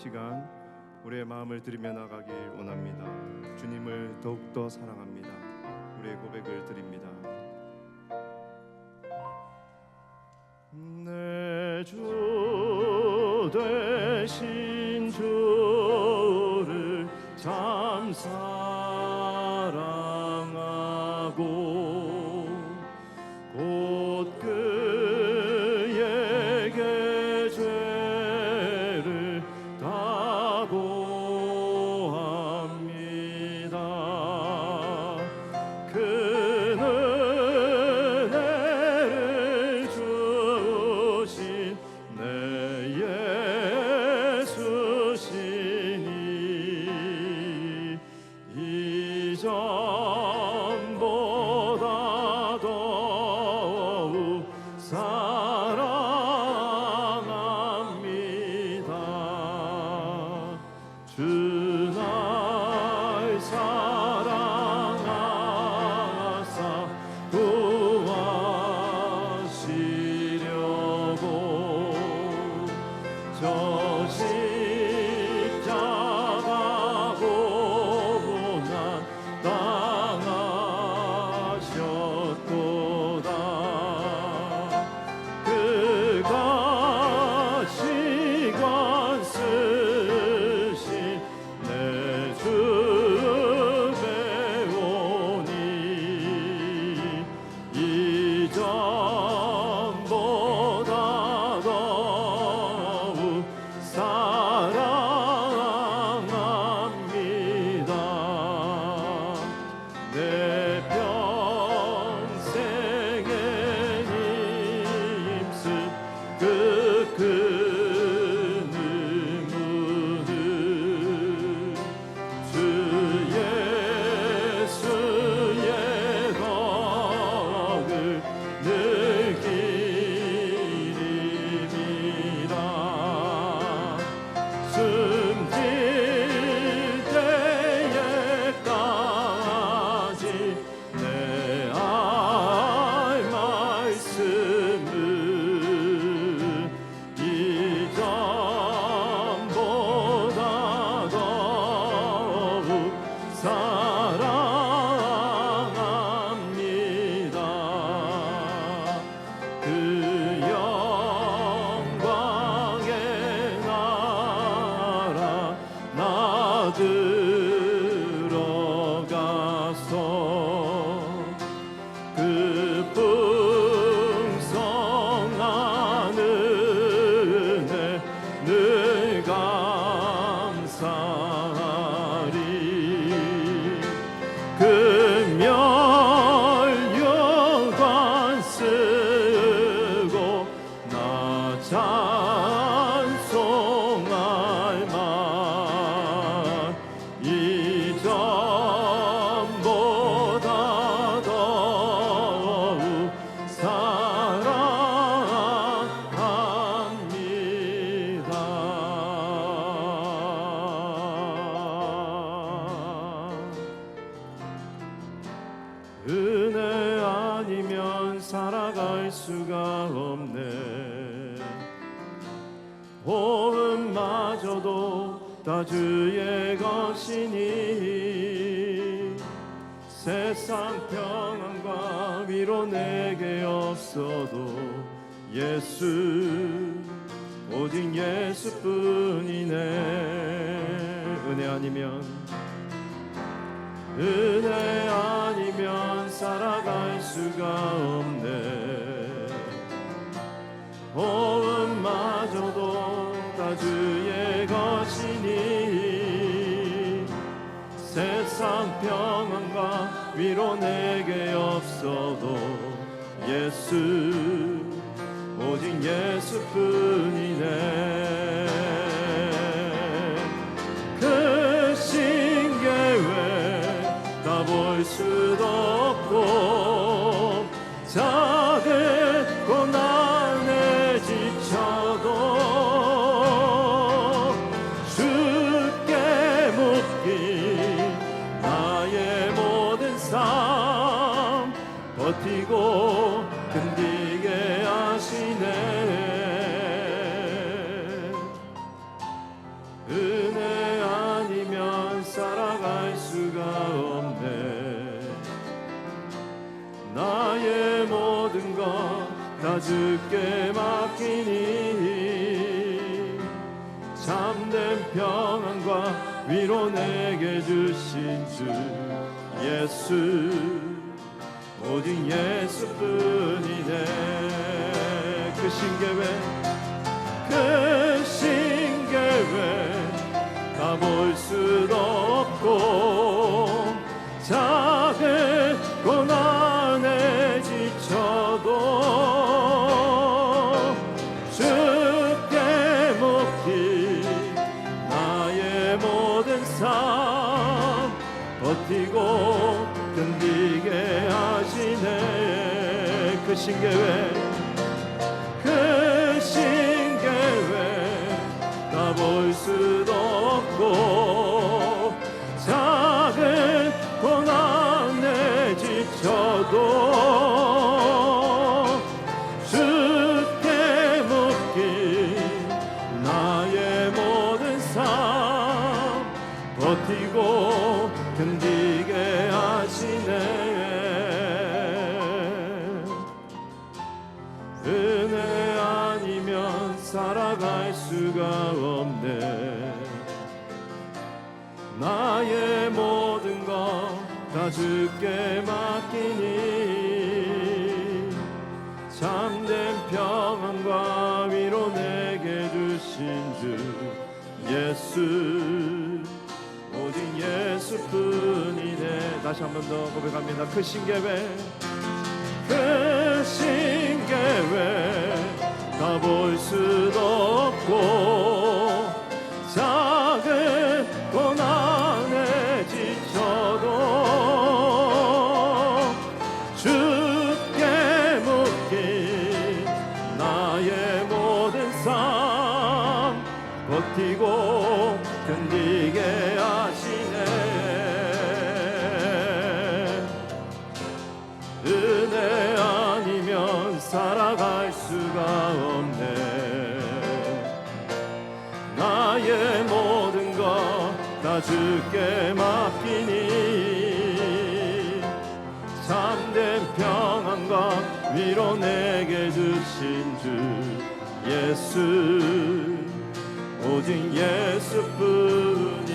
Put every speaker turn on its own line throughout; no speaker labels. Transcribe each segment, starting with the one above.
시간 우리의 마음을 들이며 나가길 원합니다. 주님을 더욱더 사랑합니다. 우리의 고백을 드립니다. 내 주 되신 주를 참 사랑하고 곧 그에게 죄를 다 고합니다. 그 은혜를 주신 내 예수시니 이전보다 더욱 사랑합니다. 주 날 사랑하사 구하시려고 저 십자가 고난 당하셨도다. 그가 시간 쓰신 내 주 배우니 이전보다 더욱 사랑합니다. 내 평생에 힘쓴 그 의무는 주 예수의 덕을 느끼리이다. 숨질 때에까지 내 알 말씀을 이전보다 더욱 사랑합니다. 그 영광의 나라 나 들어가서 그 풍성한 은혜 늘 감사하리. 금멸유관 쓰고 나 찬송할 만 이전보다 더욱 사랑합니다. 은혜 아니면 살아갈 수가 없네. 호흡마저도 다 주의 것이니 세상 평안과 위로 내게 없어도 예수 오직 예수뿐이네. 은혜 아니면 살아갈 수가 없네. 호흡마저도 다 주의 것이니 세상 평안과 위로 내게 없어도 예수 오직 예수뿐이네. 그 신계획 다 볼 수도 없고 작은 고난에 지쳐도 주께 묻기 나의 모든 삶 버티고 견디게 하시네. 주께 맡기니 참된 평안과 위로 내게 주신 주 예수 오직 예수뿐이네. 그 신계획 다 볼 수도 없고 작은 고난에 지쳐도 주께 묻기 나의 모든 삶 버티고 견디게 하시네. 그 신계획 다 볼 수도 없고 작은 고난에 지쳐도 주께 묻기 나의 모든 삶 버티고 견디게 하시네. 은혜 아니면 살아갈 수가 없네. 나의 모든 것 다 주께 맡기니 참된 평안과 위로 내게 주신 주 예수 오직 예수뿐이네. 다시 한 번 더 고백합니다. 그 신계획 다 볼 수도 없고 작은 고난에 지쳐도 주께 묻기 나의 모든 삶 버티고 견디게 하시네. 은혜 아니면 살아갈 수가 없네. 나의 모든 것 다 주께 맡기니 참된 평안과 위로 내게 주신 주 예수 오직 예수뿐이네.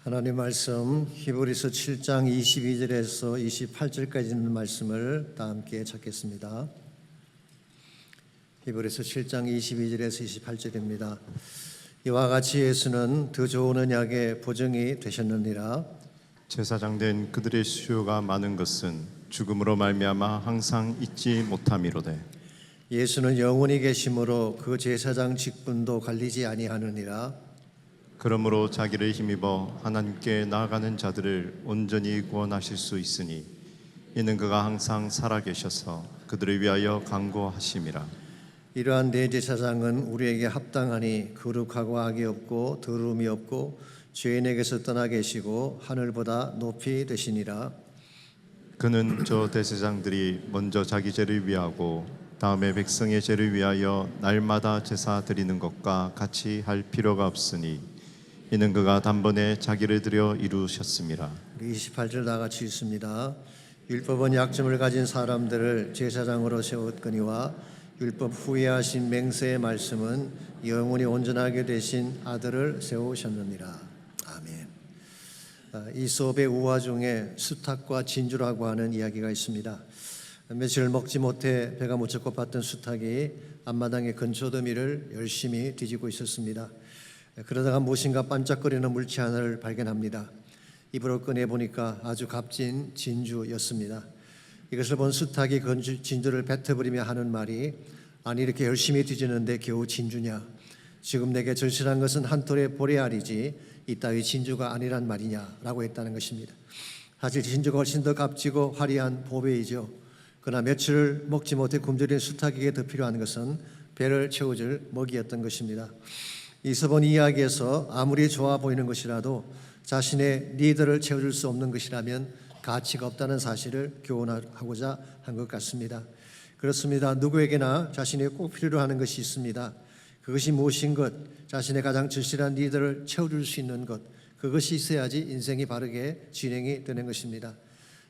하나님 말씀 히브리서 7장 22절에서 28절까지 있는 말씀을 다 함께 찾겠습니다. 히브리서 7장 22절에서 28절입니다. 이와 같이 예수는 더 좋은 언약의 보증이 되셨느니라.
제사장 된 그들의 수요가 많은 것은 죽음으로 말미암아 항상 잊지 못함이로되
예수는 영원히 계심으로 그 제사장 직분도 갈리지 아니하느니라.
그러므로 자기를 힘입어 하나님께 나아가는 자들을 온전히 구원하실 수 있으니 이는 그가 항상 살아계셔서 그들을 위하여 간구하심이라.
이러한 대제사장은 우리에게 합당하니 거룩하고 악이 없고 더러움이 없고 죄인에게서 떠나 계시고 하늘보다 높이 되시니라.
그는 저 대제사장들이 먼저 자기 죄를 위하고 다음에 백성의 죄를 위하여 날마다 제사 드리는 것과 같이 할 필요가 없으니 이는 그가 단번에 자기를 들여 이루셨음이라.
우리 28절 다 같이 읽습니다. 율법은 약점을 가진 사람들을 제사장으로 세웠거니와 율법 후에 하신 맹세의 말씀은 영원히 온전하게 되신 아들을 세우셨느니라. 아멘. 이솝의 우화 중에 수탉과 진주라고 하는 이야기가 있습니다. 며칠 먹지 못해 배가 무척 고팠던 수탉이 앞마당의 건초더미를 열심히 뒤지고 있었습니다. 그러다가 무엇인가 반짝거리는 물체 하나를 발견합니다. 입으로 꺼내보니까 아주 값진 진주였습니다. 이것을 본 수탉이 진주를 뱉어버리며 하는 말이, 아니 이렇게 열심히 뒤지는데 겨우 진주냐? 지금 내게 절실한 것은 한 톨의 보레알이지 이따위 진주가 아니란 말이냐라고 했다는 것입니다. 사실 진주가 훨씬 더 값지고 화려한 보배이죠. 그러나 며칠을 먹지 못해 굶주린 수탉에게 더 필요한 것은 배를 채워줄 먹이였던 것입니다. 이솝은 이야기에서 아무리 좋아 보이는 것이라도 자신의 니드를 채워줄 수 없는 것이라면 가치가 없다는 사실을 교훈하고자 한 것 같습니다. 그렇습니다. 누구에게나 자신이 꼭 필요로 하는 것이 있습니다. 그것이 무엇인 것, 자신의 가장 절실한 니드를 채워줄 수 있는 것, 그것이 있어야지 인생이 바르게 진행이 되는 것입니다.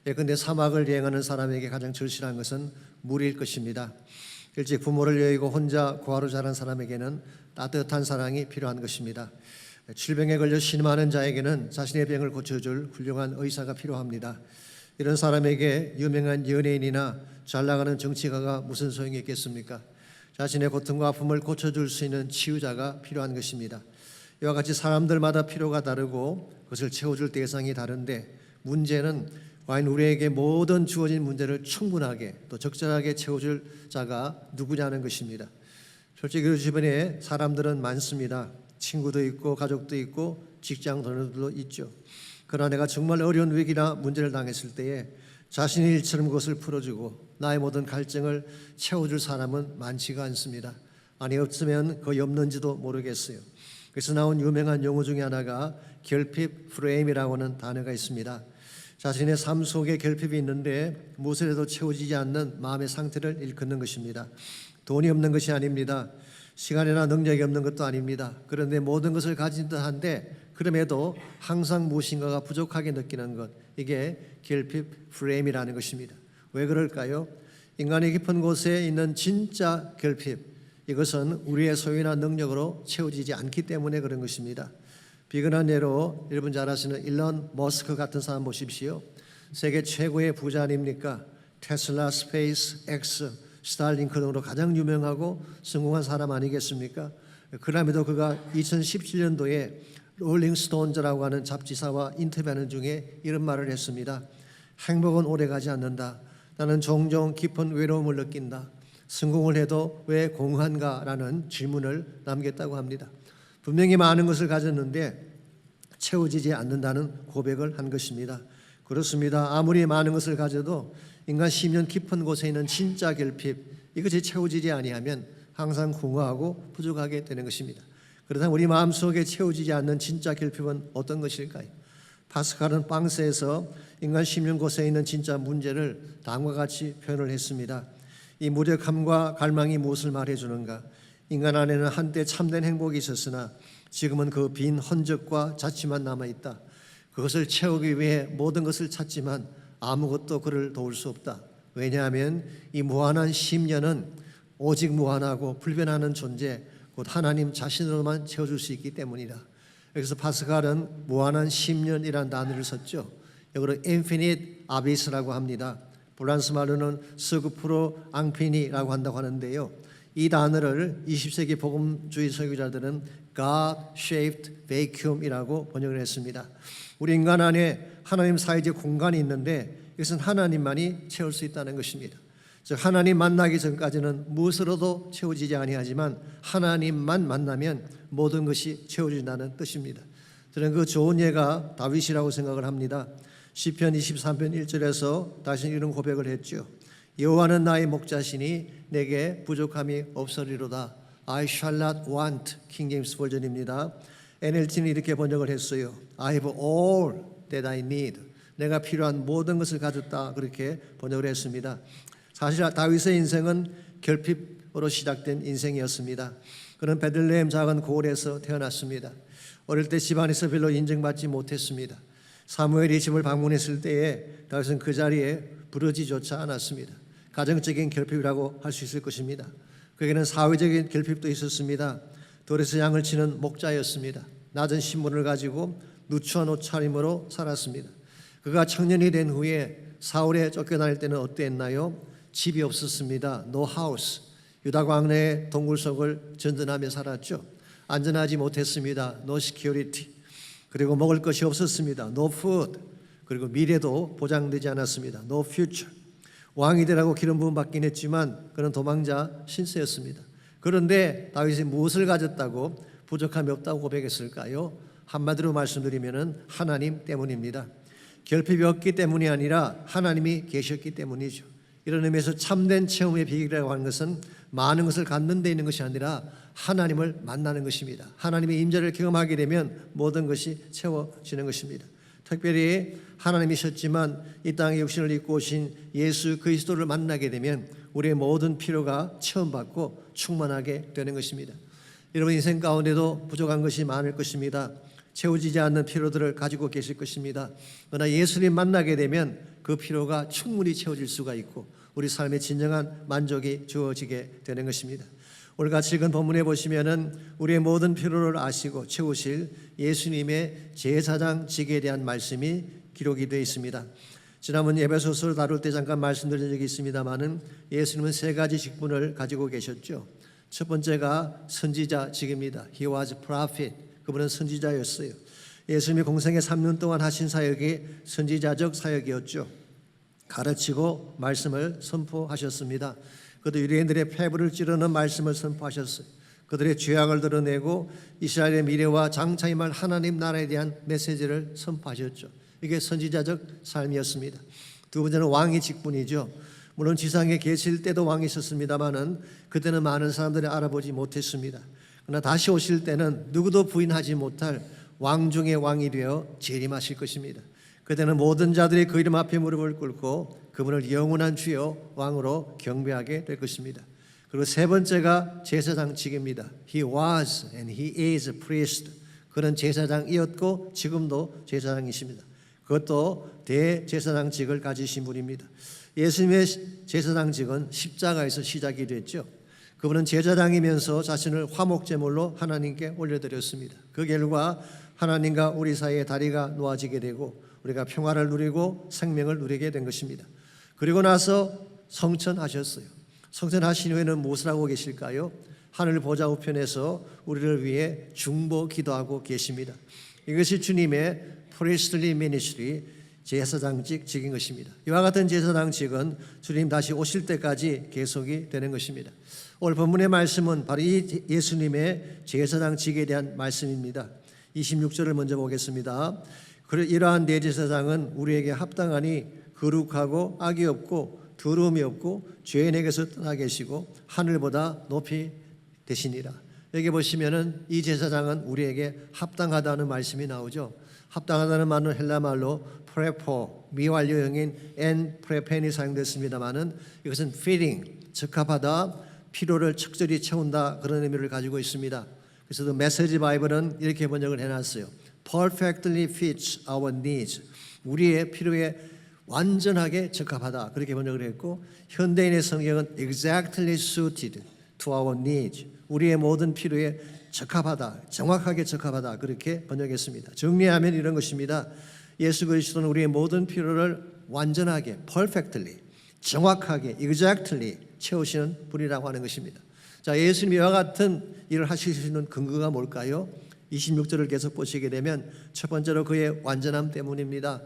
예컨대 사막을 여행하는 사람에게 가장 절실한 것은 물일 것입니다. 일찍 부모를 여의고 혼자 고아로 자란 사람에게는 따뜻한 사랑이 필요한 것입니다. 질병에 걸려 신음하는 자에게는 자신의 병을 고쳐줄 훌륭한 의사가 필요합니다. 이런 사람에게 유명한 연예인이나 잘 나가는 정치가가 무슨 소용이 있겠습니까? 자신의 고통과 아픔을 고쳐줄 수 있는 치유자가 필요한 것입니다. 이와 같이 사람들마다 필요가 다르고 그것을 채워줄 대상이 다른데, 문제는 과연 우리에게 모든 주어진 문제를 충분하게 또 적절하게 채워줄 자가 누구냐는 것입니다. 솔직히 우리 주변에 사람들은 많습니다. 친구도 있고 가족도 있고 직장 동료들도 있죠. 그러나 내가 정말 어려운 위기나 문제를 당했을 때에 자신의 일처럼 그것을 풀어주고 나의 모든 갈증을 채워줄 사람은 많지가 않습니다. 아니 없으면 거의 없는지도 모르겠어요. 그래서 나온 유명한 용어 중에 하나가 결핍 프레임이라고 하는 단어가 있습니다. 자신의 삶 속에 결핍이 있는데 무엇을 해도 채워지지 않는 마음의 상태를 일컫는 것입니다. 돈이 없는 것이 아닙니다. 시간이나 능력이 없는 것도 아닙니다. 그런데 모든 것을 가진 듯한데 그럼에도 항상 무엇인가가 부족하게 느끼는 것, 이게 결핍 프레임이라는 것입니다. 왜 그럴까요? 인간의 깊은 곳에 있는 진짜 결핍, 이것은 우리의 소유나 능력으로 채워지지 않기 때문에 그런 것입니다. 비근한 예로 여러분 잘 아시는 일론 머스크 같은 사람 보십시오. 세계 최고의 부자 아닙니까? 테슬라, 스페이스 X, 스타링크 등으로 가장 유명하고 성공한 사람 아니겠습니까? 그럼에도 그가 2017년도에 롤링스톤즈라고 하는 잡지사와 인터뷰하는 중에 이런 말을 했습니다. 행복은 오래가지 않는다. 나는 종종 깊은 외로움을 느낀다. 성공을 해도 왜 공허한가? 라는 질문을 남겼다고 합니다. 분명히 많은 것을 가졌는데 채워지지 않는다는 고백을 한 것입니다. 그렇습니다. 아무리 많은 것을 가져도 인간 심년 깊은 곳에 있는 진짜 결핍, 이것이 채워지지 아니하면 항상 공허하고 부족하게 되는 것입니다. 그렇다면 우리 마음속에 채워지지 않는 진짜 결핍은 어떤 것일까요? 파스칼은 빵세에서 인간 심년 곳에 있는 진짜 문제를 다음과 같이 표현을 했습니다. 이 무력함과 갈망이 무엇을 말해주는가? 인간 안에는 한때 참된 행복이 있었으나 지금은 그 빈 흔적과 자취만 남아있다. 그것을 채우기 위해 모든 것을 찾지만 아무것도 그를 도울 수 없다. 왜냐하면 이 무한한 심년은 오직 무한하고 불변하는 존재, 곧 하나님 자신으로만 채워줄 수 있기 때문이다. 여기서 파스칼은 무한한 10년이라는 단어를 썼죠. 영어로 infinite abyss라고 합니다. 프랑스 말로는 스그프로 앙피니라고 한다고 하는데요. 이 단어를 20세기 복음주의 설교자들은 God-shaped vacuum이라고 번역을 했습니다. 우리 인간 안에 하나님 사이적 공간이 있는데 이것은 하나님만이 채울 수 있다는 것입니다. 즉 하나님 만나기 전까지는 무엇으로도 채워지지 아니하지만 하나님만 만나면 모든 것이 채워진다는 뜻입니다. 저는 그 좋은 예가 다윗이라고 생각을 합니다. 시편 23편 1절에서 다시 이런 고백을 했죠. 여호와는 나의 목자시니 내게 부족함이 없으리로다. I shall not want. 킹 제임스 버전입니다. NLT는 이렇게 번역을 했어요. I have all that I need. 내가 필요한 모든 것을 가졌다. 그렇게 번역을 했습니다. 사실 다윗의 인생은 결핍으로 시작된 인생이었습니다. 그는 베들레헴 작은 고을에서 태어났습니다. 어릴 때 집안에서 별로 인정받지 못했습니다. 사무엘이 집을 방문했을 때에 다윗은 그 자리에 부르지조차 않았습니다. 가정적인 결핍이라고 할 수 있을 것입니다. 그에게는 사회적인 결핍도 있었습니다. 돌에서 양을 치는 목자였습니다. 낮은 신분을 가지고 누추한 옷차림으로 살았습니다. 그가 청년이 된 후에 사울에 쫓겨날 때는 어땠나요? 집이 없었습니다. No house. 유다 광야의 동굴 속을 전전하며 살았죠. 안전하지 못했습니다. No security. 그리고 먹을 것이 없었습니다. No food. 그리고 미래도 보장되지 않았습니다. No future. 왕이 되라고 기름 부음 받긴 했지만 그는 도망자 신세였습니다. 그런데 다윗이 무엇을 가졌다고 부족함이 없다고 고백했을까요? 한마디로 말씀드리면 하나님 때문입니다. 결핍이 없기 때문이 아니라 하나님이 계셨기 때문이죠. 이런 의미에서 참된 체험의 비결이라고 하는 것은 많은 것을 갖는 데 있는 것이 아니라 하나님을 만나는 것입니다. 하나님의 임재를 경험하게 되면 모든 것이 채워지는 것입니다. 특별히 하나님이셨지만 이 땅에 육신을 입고 오신 예수 그리스도를 만나게 되면 우리의 모든 필요가 체험받고 충만하게 되는 것입니다. 여러분 인생 가운데도 부족한 것이 많을 것입니다. 채워지지 않는 필요들을 가지고 계실 것입니다. 그러나 예수님 만나게 되면 그 필요가 충분히 채워질 수가 있고 우리 삶의 진정한 만족이 주어지게 되는 것입니다. 오늘 같이 읽은 본문에 보시면은 우리의 모든 필요를 아시고 채우실 예수님의 제사장직에 대한 말씀이 기록이 되어 있습니다. 지난번 예배소서를 다룰 때 잠깐 말씀드린 적이 있습니다만은 예수님은 세 가지 직분을 가지고 계셨죠. 첫 번째가 선지자직입니다. He was prophet. 그분은 선지자였어요. 예수님이 공생의 3년 동안 하신 사역이 선지자적 사역이었죠. 가르치고 말씀을 선포하셨습니다. 그도 유대인들의 폐부를 찌르는 말씀을 선포하셨어요. 그들의 죄악을 드러내고 이스라엘의 미래와 장차 임할 하나님 나라에 대한 메시지를 선포하셨죠. 이게 선지자적 삶이었습니다. 두 번째는 왕의 직분이죠. 물론 지상에 계실 때도 왕이 있었습니다마는 그때는 많은 사람들이 알아보지 못했습니다. 그러나 다시 오실 때는 누구도 부인하지 못할 왕 중의 왕이 되어 재림하실 것입니다. 그때는 모든 자들이 그 이름 앞에 무릎을 꿇고 그분을 영원한 주여 왕으로 경배하게 될 것입니다. 그리고 세 번째가 제사장직입니다. He was and he is a priest. 그는 제사장이었고 지금도 제사장이십니다. 그것도 대제사장직을 가지신 분입니다. 예수님의 제사장직은 십자가에서 시작이 됐죠. 그분은 제사장이면서 자신을 화목제물로 하나님께 올려드렸습니다. 그 결과 하나님과 우리 사이에 다리가 놓아지게 되고 우리가 평화를 누리고 생명을 누리게 된 것입니다. 그리고 나서 성천하셨어요. 성천하신 후에는 무엇을 하고 계실까요? 하늘 보좌 우편에서 우리를 위해 중보 기도하고 계십니다. 이것이 주님의 priestly ministry, 제사장직인 것입니다. 이와 같은 제사장직은 주님 다시 오실 때까지 계속이 되는 것입니다. 오늘 본문의 말씀은 바로 이 예수님의 제사장직에 대한 말씀입니다. 26절을 먼저 보겠습니다. 이러한 대제사장은 우리에게 합당하니 거룩하고 악이 없고 더러움이 없고 죄인에게서 떠나 계시고 하늘보다 높이 되시니라. 여기 보시면은 이 제사장은 우리에게 합당하다는 말씀이 나오죠. 합당하다는 말은 헬라 말로 프레포, 미완료형인 엔 프레펜이 사용됐습니다만은 이것은 fitting, 적합하다, 필요를 적절히 채운다 그런 의미를 가지고 있습니다. 그래서 또 메시지 바이블은 이렇게 번역을 해놨어요. Perfectly fits our needs. 우리의 필요에 완전하게 적합하다 그렇게 번역을 했고 현대인의 성경은 exactly suited to our needs. 우리의 모든 필요에 적합하다, 정확하게 적합하다 그렇게 번역했습니다. 정리하면 이런 것입니다. 예수 그리스도는 우리의 모든 필요를 완전하게, perfectly, 정확하게, exactly 채우시는 분이라고 하는 것입니다. 자, 예수님이 이와 같은 일을 하실 수 있는 근거가 뭘까요? 26절을 계속 보시게 되면 첫 번째로 그의 완전함 때문입니다.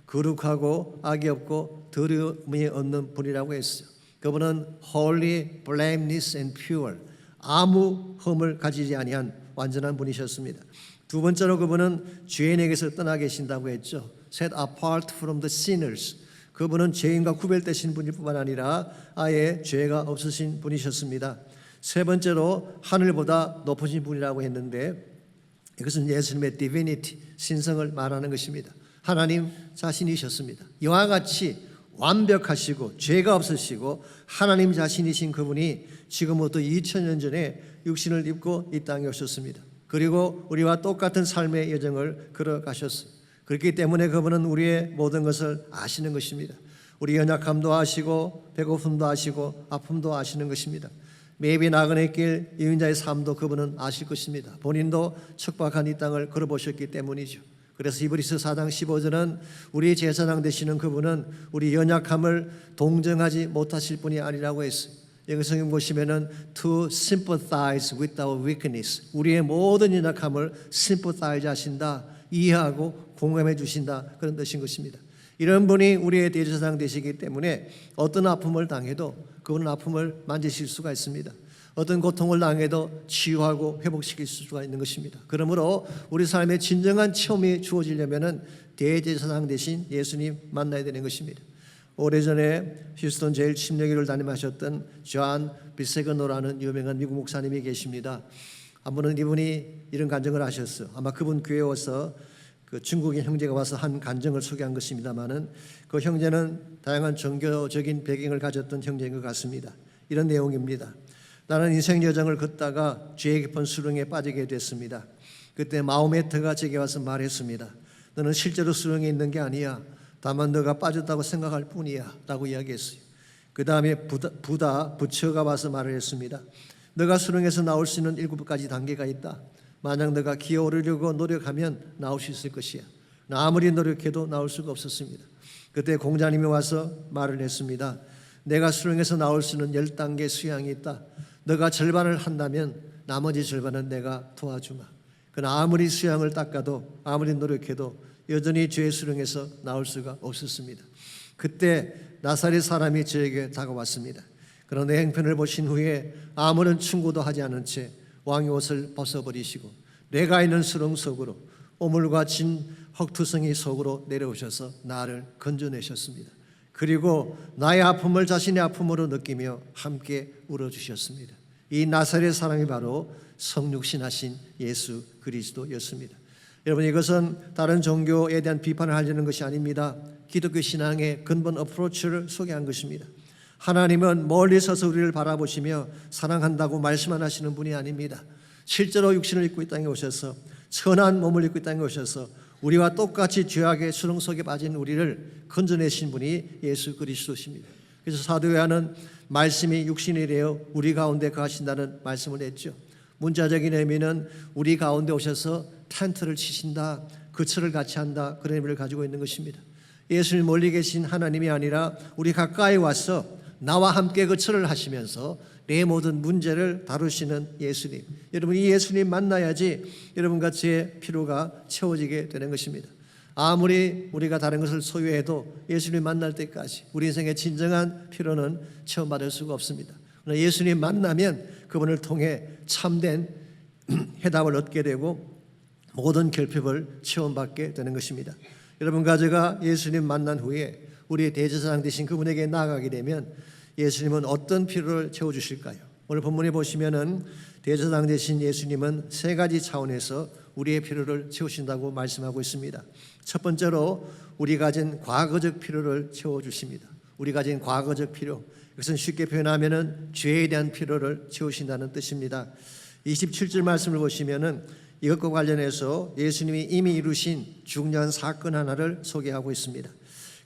거룩하고 악이 없고 더러움이 없는 분이라고 했어요. 그분은 holy, blameless and pure, 아무 흠을 가지지 아니한 완전한 분이셨습니다. 두 번째로 그분은 죄인에게서 떠나 계신다고 했죠. Set apart from the sinners. 그분은 죄인과 구별되신 분일 뿐만 아니라 아예 죄가 없으신 분이셨습니다. 세 번째로 하늘보다 높으신 분이라고 했는데 이것은 예수님의 divinity, 신성을 말하는 것입니다. 하나님 자신이셨습니다. 이와 같이 완벽하시고 죄가 없으시고 하나님 자신이신 그분이 지금부터 2000년 전에 육신을 입고 이 땅에 오셨습니다. 그리고 우리와 똑같은 삶의 여정을 걸어가셨어요. 그렇기 때문에 그분은 우리의 모든 것을 아시는 것입니다. 우리 연약함도 아시고 배고픔도 아시고 아픔도 아시는 것입니다. 매비 나그네 길 이민자의 삶도 그분은 아실 것입니다. 본인도 척박한 이 땅을 걸어보셨기 때문이죠. 그래서 히브리서 4장 15절은 우리 제사장 되시는 그분은 우리 연약함을 동정하지 못하실 분이 아니라고 했어요. 여기 성경 보시면은 to sympathize with our weakness, 우리의 모든 연약함을 sympathize 하신다, 이해하고 공감해 주신다, 그런 뜻인 것입니다. 이런 분이 우리의 대제사장 되시기 때문에 어떤 아픔을 당해도 그분은 아픔을 만지실 수가 있습니다. 어떤 고통을 당해도 치유하고 회복시킬 수가 있는 것입니다. 그러므로 우리 삶의 진정한 체험이 주어지려면 대제사장 되신 예수님 만나야 되는 것입니다. 오래전에 휴스턴 제일 침례교를 담임하셨던 존 비세그노라는 유명한 미국 목사님이 계십니다. 한 번은 이분이 이런 간증을 하셨어요. 아마 그분 교회에 와서 그 중국인 형제가 와서 한 간증을 소개한 것입니다만은 그 형제는 다양한 종교적인 배경을 가졌던 형제인 것 같습니다. 이런 내용입니다. 나는 인생 여정을 걷다가 죄의 깊은 수렁에 빠지게 됐습니다. 그때 마호메트가 제게 와서 말했습니다. 너는 실제로 수렁에 있는 게 아니야. 다만 너가 빠졌다고 생각할 뿐이야 라고 이야기했어요. 그 다음에 부처가 와서 말을 했습니다. 너가 수렁에서 나올 수 있는 7가지 단계가 있다. 만약 너가 기어오르려고 노력하면 나올 수 있을 것이야. 나 아무리 노력해도 나올 수가 없었습니다. 그때 공자님이 와서 말을 했습니다. 내가 수렁에서 나올 수 있는 10단계 수양이 있다. 너가 절반을 한다면 나머지 절반은 내가 도와주마. 그러나 아무리 수양을 닦아도 아무리 노력해도 여전히 죄의 수렁에서 나올 수가 없었습니다. 그때 나사렛 사람이 저에게 다가왔습니다. 그러나 내 형편을 보신 후에 아무런 충고도 하지 않은 채 왕의 옷을 벗어버리시고 내가 있는 수렁 속으로 오물과 진 흙투성이 속으로 내려오셔서 나를 건져내셨습니다. 그리고 나의 아픔을 자신의 아픔으로 느끼며 함께 울어주셨습니다. 이 나사렛 사람이 바로 성육신하신 예수 그리스도였습니다. 여러분, 이것은 다른 종교에 대한 비판을 하려는 것이 아닙니다. 기독교 신앙의 근본 어프로치를 소개한 것입니다. 하나님은 멀리 서서 우리를 바라보시며 사랑한다고 말씀만 하시는 분이 아닙니다. 실제로 육신을 입고 이 땅에 오셔서 천한 몸을 입고 이 땅에 오셔서 우리와 똑같이 죄악의 수렁 속에 빠진 우리를 건져내신 분이 예수 그리스도십니다. 그래서 사도 요한은 말씀이 육신이 되어 우리 가운데 거하신다는 말씀을 했죠. 문자적인 의미는 우리 가운데 오셔서 텐트를 치신다, 거처를 같이 한다, 그런 의미를 가지고 있는 것입니다. 예수님 멀리 계신 하나님이 아니라 우리 가까이 와서 나와 함께 거처를 하시면서 내 모든 문제를 다루시는 예수님. 여러분, 이 예수님 만나야지 여러분과 제 필요가 채워지게 되는 것입니다. 아무리 우리가 다른 것을 소유해도 예수님 만날 때까지 우리 인생의 진정한 필요는 체험받을 수가 없습니다. 그러나 예수님 만나면 그분을 통해 참된 해답을 얻게 되고 모든 결핍을 체험받게 되는 것입니다. 여러분과 제가 예수님 만난 후에 우리의 대제사장 되신 그분에게 나아가게 되면 예수님은 어떤 필요를 채워주실까요? 오늘 본문에 보시면은 대제사장 되신 예수님은 3가지 차원에서 우리의 필요를 채우신다고 말씀하고 있습니다. 첫 번째로 우리 가진 과거적 필요를 채워주십니다. 우리 가진 과거적 필요, 이것은 쉽게 표현하면은 죄에 대한 필요를 채우신다는 뜻입니다. 27절 말씀을 보시면은 이것과 관련해서 예수님이 이미 이루신 중요한 사건 하나를 소개하고 있습니다.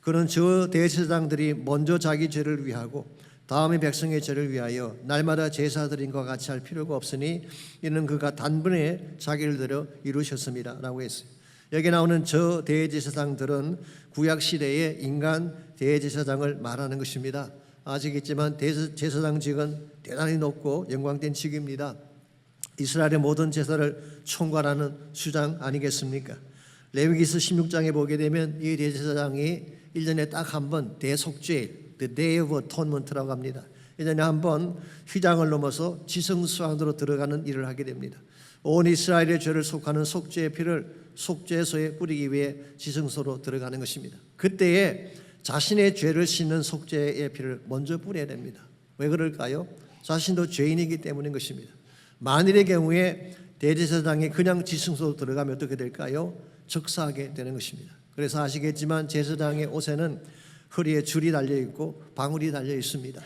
그는 저 대제사장들이 먼저 자기 죄를 위하고 다음에 백성의 죄를 위하여 날마다 제사 드림과 같이 할 필요가 없으니 이는 그가 단번에 자기를 들여 이루셨습니다 라고 했어요. 여기 나오는 저 대제사장들은 구약 시대의 인간 대제사장을 말하는 것입니다. 아시겠지만 대제사장직은 대단히 높고 영광된 직입니다. 이스라엘의 모든 제사를 총괄하는 수장 아니겠습니까? 레위기서 16장에 보게 되면 이 대제사장이 1년에 딱 한 번 대속죄일, The Day of Atonement라고 합니다. 1년에 한 번 휘장을 넘어서 지성소 안으로 들어가는 일을 하게 됩니다. 온 이스라엘의 죄를 속하는 속죄의 피를 속죄소에 뿌리기 위해 지성소로 들어가는 것입니다. 그때에 자신의 죄를 씻는 속죄의 피를 먼저 뿌려야 됩니다. 왜 그럴까요? 자신도 죄인이기 때문인 것입니다. 만일의 경우에 대제사장이 그냥 지성소로 들어가면 어떻게 될까요? 즉사하게 되는 것입니다. 그래서 아시겠지만 제사장의 옷에는 허리에 줄이 달려 있고 방울이 달려 있습니다.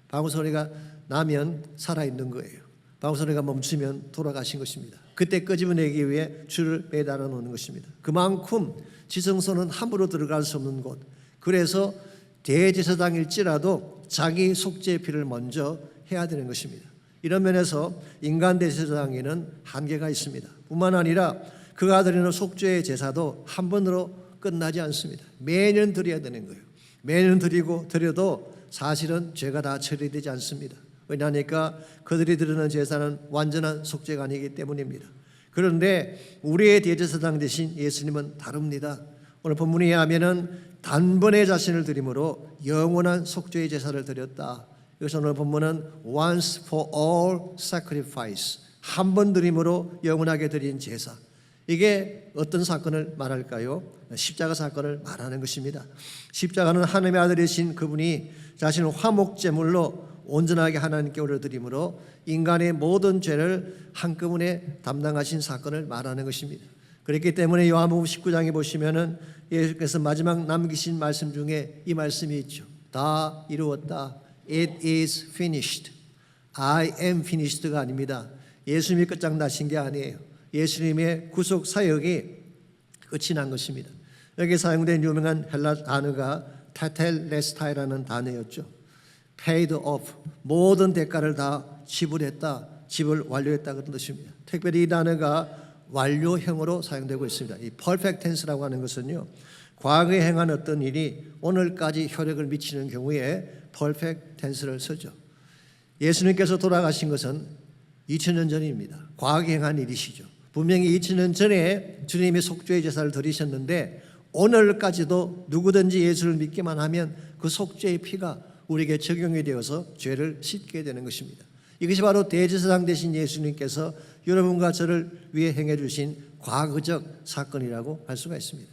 방울 소리가 나면 살아있는 거예요. 방울 소리가 멈추면 돌아가신 것입니다. 그때 끄집어내기 위해 줄을 매달아 놓는 것입니다. 그만큼 지성소는 함부로 들어갈 수 없는 곳. 그래서 대제사장일지라도 자기 속죄의 피를 먼저 해야 되는 것입니다. 이런 면에서 인간 대제사장에는 한계가 있습니다. 뿐만 아니라 그가 드리는 속죄의 제사도 한 번으로 끝나지 않습니다. 매년 드려야 되는 거예요. 매년 드려도 사실은 죄가 다 처리되지 않습니다. 왜냐하니까 그들이 드리는 제사는 완전한 속죄가 아니기 때문입니다. 그런데 우리의 대제사장 되신 예수님은 다릅니다. 오늘 본문에 의하면은 단번에 자신을 드림으로 영원한 속죄의 제사를 드렸다. 그래서 오늘 본문은 once for all sacrifice, 한 번 드림으로 영원하게 드린 제사. 이게 어떤 사건을 말할까요? 십자가 사건을 말하는 것입니다. 십자가는 하나님의 아들이신 그분이 자신을 화목제물로 온전하게 하나님께 올려드림으로 인간의 모든 죄를 한꺼번에 담당하신 사건을 말하는 것입니다. 그렇기 때문에 요한복음 19장에 보시면은 예수께서 마지막 남기신 말씀 중에 이 말씀이 있죠. 다 이루었다. It is finished. I am finished가 아닙니다. 예수님이 끝장나신 게 아니에요. 예수님의 구속 사역이 끝이 난 것입니다. 여기 사용된 유명한 헬라 단어가 테텔레스타이라는 단어였죠. paid off, 모든 대가를 다 지불했다, 지불 완료했다 그런 뜻입니다. 특별히 이 단어가 완료형으로 사용되고 있습니다. 이 perfect tense라고 하는 것은요, 과거에 행한 어떤 일이 오늘까지 효력을 미치는 경우에 perfect tense를 쓰죠. 예수님께서 돌아가신 것은 2000년 전입니다. 과거에 행한 일이시죠. 분명히 2000년 전에 주님이 속죄의 제사를 드리셨는데 오늘까지도 누구든지 예수를 믿기만 하면 그 속죄의 피가 우리에게 적용이 되어서 죄를 씻게 되는 것입니다. 이것이 바로 대제사장 되신 예수님께서 여러분과 저를 위해 행해 주신 과거적 사건이라고 할 수가 있습니다.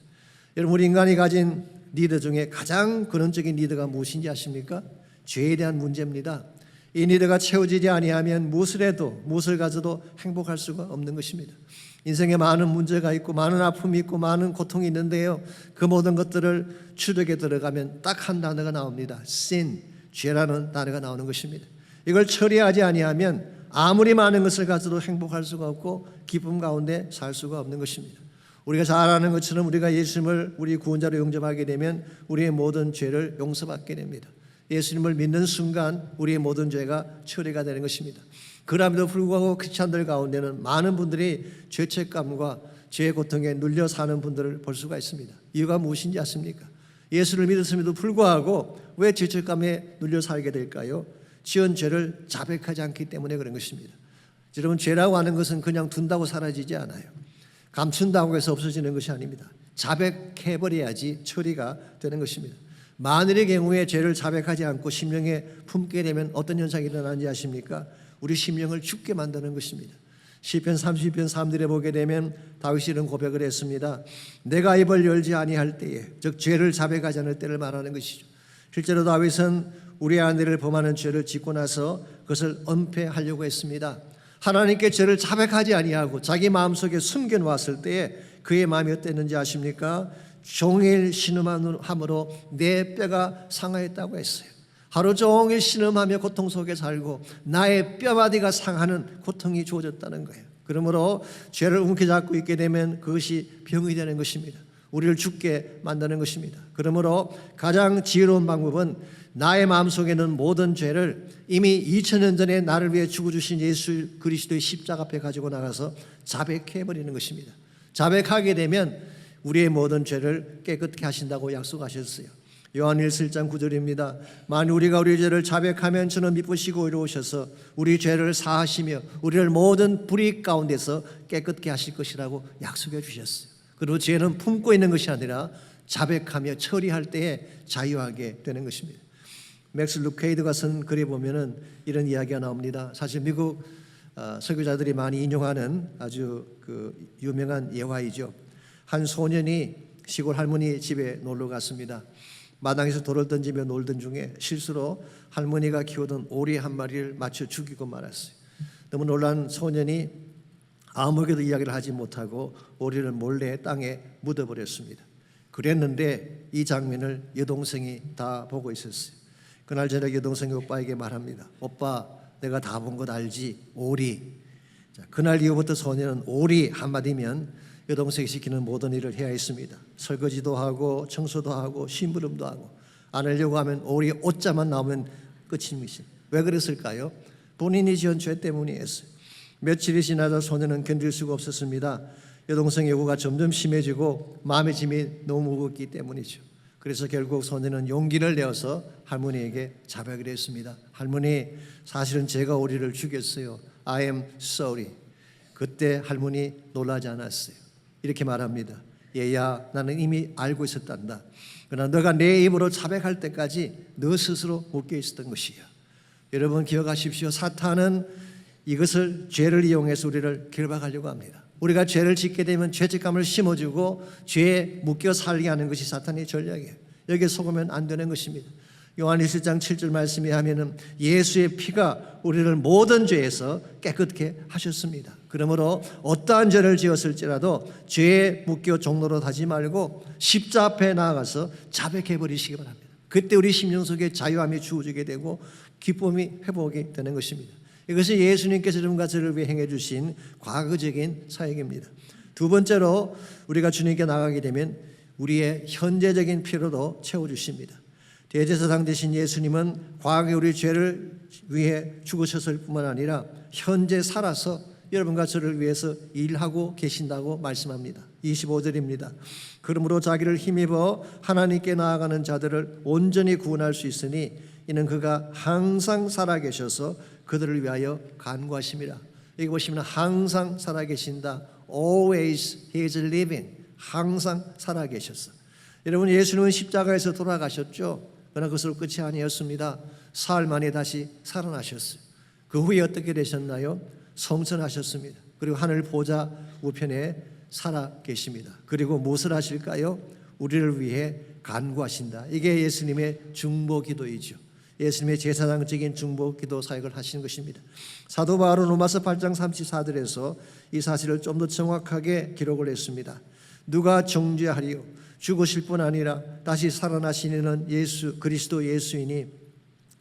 여러분, 우리 인간이 가진 니드 중에 가장 근원적인 니드가 무엇인지 아십니까? 죄에 대한 문제입니다. 이 니드가 채워지지 아니하면 무엇을 해도 무엇을 가져도 행복할 수가 없는 것입니다. 인생에 많은 문제가 있고 많은 아픔이 있고 많은 고통이 있는데요, 그 모든 것들을 추적에 들어가면 딱 한 단어가 나옵니다. sin, 죄라는 단어가 나오는 것입니다. 이걸 처리하지 아니하면 아무리 많은 것을 가져도 행복할 수가 없고 기쁨 가운데 살 수가 없는 것입니다. 우리가 잘 아는 것처럼 우리가 예수님을 우리 구원자로 영접하게 되면 우리의 모든 죄를 용서받게 됩니다. 예수님을 믿는 순간 우리의 모든 죄가 처리가 되는 것입니다. 그럼에도 불구하고 크리스찬들 가운데는 많은 분들이 죄책감과 죄의 고통에 눌려 사는 분들을 볼 수가 있습니다. 이유가 무엇인지 아십니까? 예수를 믿었음에도 불구하고 왜 죄책감에 눌려 살게 될까요? 지은 죄를 자백하지 않기 때문에 그런 것입니다. 여러분, 죄라고 하는 것은 그냥 둔다고 사라지지 않아요. 감춘다고 해서 없어지는 것이 아닙니다. 자백해버려야지 처리가 되는 것입니다. 만일의 경우에 죄를 자백하지 않고 심령에 품게 되면 어떤 현상이 일어나는지 아십니까? 우리 심령을 죽게 만드는 것입니다. 시편 32편 3절에 보게 되면 다윗이 이런 고백을 했습니다. 내가 입을 열지 아니할 때에, 즉 죄를 자백하지 않을 때를 말하는 것이죠. 실제로 다윗은 우리 아내를 범하는 죄를 짓고 나서 그것을 은폐하려고 했습니다. 하나님께 죄를 자백하지 아니하고 자기 마음속에 숨겨놓았을 때에 그의 마음이 어땠는지 아십니까? 종일 신음함으로 내 뼈가 상하였다고 했어요. 하루 종일 신음하며 고통 속에 살고 나의 뼈마디가 상하는 고통이 주어졌다는 거예요. 그러므로 죄를 움켜잡고 있게 되면 그것이 병이 되는 것입니다. 우리를 죽게 만드는 것입니다. 그러므로 가장 지혜로운 방법은 나의 마음속에 있는 모든 죄를 이미 2000년 전에 나를 위해 죽어주신 예수 그리스도의 십자가 앞에 가지고 나가서 자백해버리는 것입니다. 자백하게 되면 우리의 모든 죄를 깨끗게 하신다고 약속하셨어요. 요한일서 1장 9절입니다. 만일 우리가 우리 죄를 자백하면 저는 미쁘시고 이루오셔서 우리 죄를 사하시며 우리를 모든 불의 가운데서 깨끗게 하실 것이라고 약속해 주셨어요. 그리고 죄는 품고 있는 것이 아니라 자백하며 처리할 때에 자유하게 되는 것입니다. 맥스 루케이드가 쓴 글에 보면은 이런 이야기가 나옵니다. 사실 미국 설교자들이 많이 인용하는 아주 유명한 예화이죠. 한 소년이 시골 할머니 집에 놀러 갔습니다. 마당에서 돌을 던지며 놀던 중에 실수로 할머니가 키우던 오리 한 마리를 맞춰 죽이고 말았어요. 너무 놀란 소년이 아무에게도 이야기를 하지 못하고 오리를 몰래 땅에 묻어버렸습니다. 그랬는데 이 장면을 여동생이 다 보고 있었어요. 그날 저녁 여동생이 오빠에게 말합니다. 오빠, 내가 다 본 것 알지? 오리. 그날 이후부터 소년은 오리 한마디면 여동생이 시키는 모든 일을 해야 했습니다. 설거지도 하고 청소도 하고 심부름도 하고 안 하려고 하면 오리 옷자만 나오면 끝입니다. 왜 그랬을까요? 본인이 지은 죄 때문이었어요. 며칠이 지나자 소년은 견딜 수가 없었습니다. 여동생의 요구가 점점 심해지고 마음의 짐이 너무 무겁기 때문이죠. 그래서 결국 소년은 용기를 내어서 할머니에게 자백을 했습니다. 할머니, 사실은 제가 오리를 죽였어요. I am sorry. 그때 할머니 놀라지 않았어요. 이렇게 말합니다. 얘야, 나는 이미 알고 있었단다. 그러나 너가 내 입으로 자백할 때까지 너 스스로 묶여 있었던 것이야. 여러분 기억하십시오. 사탄은 이것을 죄를 이용해서 우리를 결박하려고 합니다. 우리가 죄를 짓게 되면 죄책감을 심어주고 죄에 묶여 살게 하는 것이 사탄의 전략이에요. 여기에 속으면 안 되는 것입니다. 요한일서 1장 7절 말씀에 하면은 예수의 피가 우리를 모든 죄에서 깨끗게 하셨습니다. 그러므로 어떠한 죄를 지었을지라도 죄에 묶여 종로로 하지 말고 십자 앞에 나아가서 자백해 버리시기 바랍니다. 그때 우리 심령 속에 자유함이 주어지게 되고 기쁨이 회복이 되는 것입니다. 이것이 예수님께서 여러분과 저를 위해 행해 주신 과거적인 사역입니다. 두 번째로 우리가 주님께 나가게 되면 우리의 현재적인 필요도 채워주십니다. 대제사장 되신 예수님은 과거에 우리 죄를 위해 죽으셨을 뿐만 아니라 현재 살아서 여러분과 저를 위해서 일하고 계신다고 말씀합니다. 25절입니다. 그러므로 자기를 힘입어 하나님께 나아가는 자들을 온전히 구원할 수 있으니 이는 그가 항상 살아계셔서 그들을 위하여 간구하심이라. 여기 보시면 항상 살아계신다. Always He is living. 항상 살아계셨어. 여러분 예수님은 십자가에서 돌아가셨죠. 그러나 그것으로 끝이 아니었습니다. 사흘 만에 다시 살아나셨어요. 그 후에 어떻게 되셨나요? 성천하셨습니다. 그리고 하늘 보좌 우편에 살아 계십니다. 그리고 무엇을 하실까요? 우리를 위해 간구하신다. 이게 예수님의 중보기도이죠. 예수님의 제사장적인 중보기도 사역을 하시는 것입니다. 사도 바울은 로마서 8장 34절에서 이 사실을 좀 더 정확하게 기록을 했습니다. 누가 정죄하리요? 죽으실 뿐 아니라 다시 살아나시는 예수 그리스도 예수이니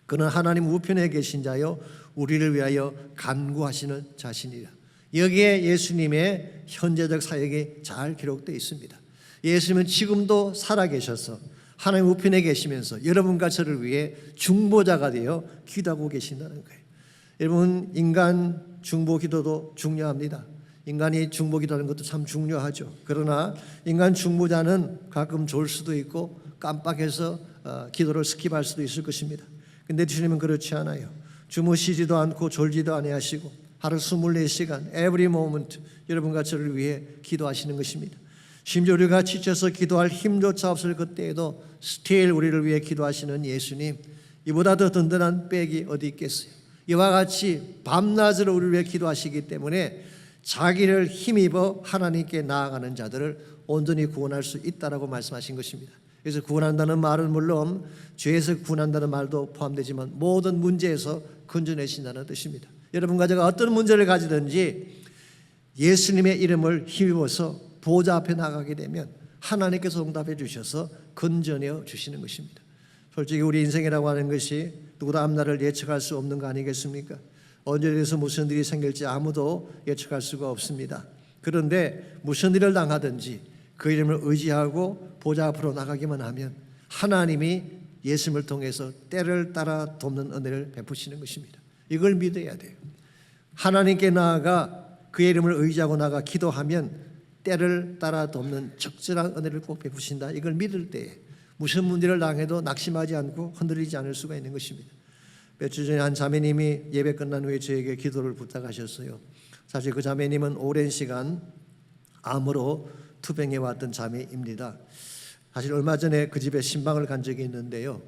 그는 하나님 우편에 계신 자요 우리를 위하여 간구하시는 자신이라. 여기에 예수님의 현재적 사역이 잘 기록되어 있습니다. 예수님은 지금도 살아계셔서 하나님 우편에 계시면서 여러분과 저를 위해 중보자가 되어 기도하고 계신다는 거예요. 여러분 인간 중보 기도도 중요합니다. 인간이 중보 기도하는 것도 참 중요하죠. 그러나 인간 중보자는 가끔 졸 수도 있고 깜빡해서 기도를 스킵할 수도 있을 것입니다. 근데 주님은 그렇지 않아요. 주무시지도 않고 졸지도 아니하시고 하루 24시간 every moment 여러분과 저를 위해 기도하시는 것입니다. 심지어 우리가 지쳐서 기도할 힘조차 없을 그때에도 still 우리를 위해 기도하시는 예수님, 이보다 더 든든한 백이 어디 있겠어요? 이와 같이 밤낮으로 우리를 위해 기도하시기 때문에 자기를 힘입어 하나님께 나아가는 자들을 온전히 구원할 수 있다라고 말씀하신 것입니다. 그래서 구원한다는 말은 물론 죄에서 구원한다는 말도 포함되지만 모든 문제에서 건져내신다는 뜻입니다. 여러분과 제가 어떤 문제를 가지든지 예수님의 이름을 힘입어서 보좌 앞에 나가게 되면 하나님께서 응답해 주셔서 건져내어 주시는 것입니다. 솔직히 우리 인생이라고 하는 것이 누구도 앞날을 예측할 수 없는 거 아니겠습니까? 언제에서 무슨 일이 생길지 아무도 예측할 수가 없습니다. 그런데 무슨 일을 당하든지 그 이름을 의지하고 보좌 앞으로 나가기만 하면 하나님이 예수님을 통해서 때를 따라 돕는 은혜를 베푸시는 것입니다. 이걸 믿어야 돼요. 하나님께 나아가 그의 이름을 의지하고 나가 기도하면 때를 따라 돕는 적절한 은혜를 꼭 베푸신다. 이걸 믿을 때에 무슨 문제를 당해도 낙심하지 않고 흔들리지 않을 수가 있는 것입니다. 몇 주 전에 한 자매님이 예배 끝난 후에 저에게 기도를 부탁하셨어요. 사실 그 자매님은 오랜 시간 암으로 투병해 왔던 자매입니다. 사실 얼마 전에 그 집에 신방을 간 적이 있는데요.